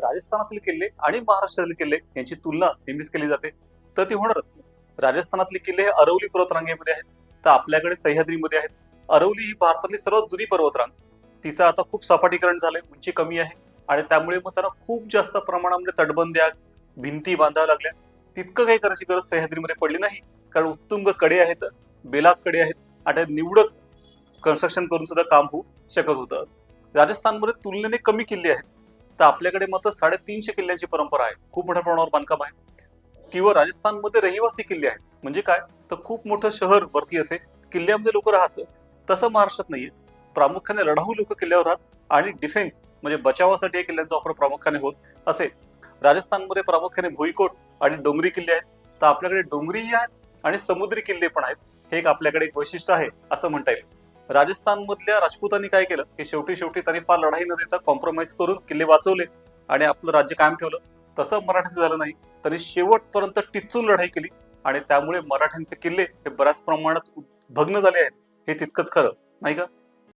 राजस्थानातील किल्ले आणि महाराष्ट्रातील किल्ले यांची तुलना नेहमीच केली जाते, तर ती होणारच. राजस्थानातले किल्ले हे अरवली पर्वतरांगेमध्ये आहेत, तर आपल्याकडे सह्याद्रीमध्ये आहेत. अरवली ही भारतातली सर्वात जुनी पर्वतरांग. तिचं आता खूप सपाटीकरण झालंय, उंची कमी आहे आणि त्यामुळे मग त्यांना खूप जास्त प्रमाणामध्ये तटबंद्या, भिंती बांधाव्या लागल्या. तितकं काही करायची गरज सह्याद्रीमध्ये पडली नाही, कारण उत्तुंग कडे आहेत, बेलाग कडे आहेत आणि निवडक कन्स्ट्रक्शन करून सुद्धा काम होऊ शकत होतं. राजस्थानमध्ये तुलनेने कमी किल्ले आहेत, तर आपल्याकडे मात्र 350 किल्ल्यांची परंपरा आहे. खूप मोठ्या प्रमाणावर बांधकाम आहे. किंवा राजस्थानमध्ये रहिवासी किल्ले आहेत. म्हणजे काय, तर खूप मोठं शहर वरती असे किल्ल्यामध्ये लोक राहतात. तसं महाराष्ट्रात नाहीये. प्रामुख्याने लढाऊ लोक किल्ल्यावर राहतात आणि डिफेन्स म्हणजे बचावासाठी या किल्ल्यांचा वापर प्रामुख्याने होत असे. राजस्थानमध्ये प्रामुख्याने भुईकोट आणि डोंगरी किल्ले आहेत, तर आपल्याकडे डोंगरीही आहेत आणि समुद्री किल्ले पण आहेत. हे एक आपल्याकडे एक वैशिष्ट्य आहे असं म्हणता येईल. राजस्थानमधल्या राजपुतांनी काय केलं की शेवटी त्यांनी फार लढाई न देता कॉम्प्रोमाइज करून किल्ले वाचवले आणि आपलं राज्य कायम ठेवलं. तसं मराठीचं झालं नाही. त्यांनी शेवटपर्यंत टिचून लढाई केली आणि त्यामुळे मराठ्यांचे किल्ले हे बऱ्याच प्रमाणात भग्न झाले आहेत. हे तितकंच खरं, नाही का?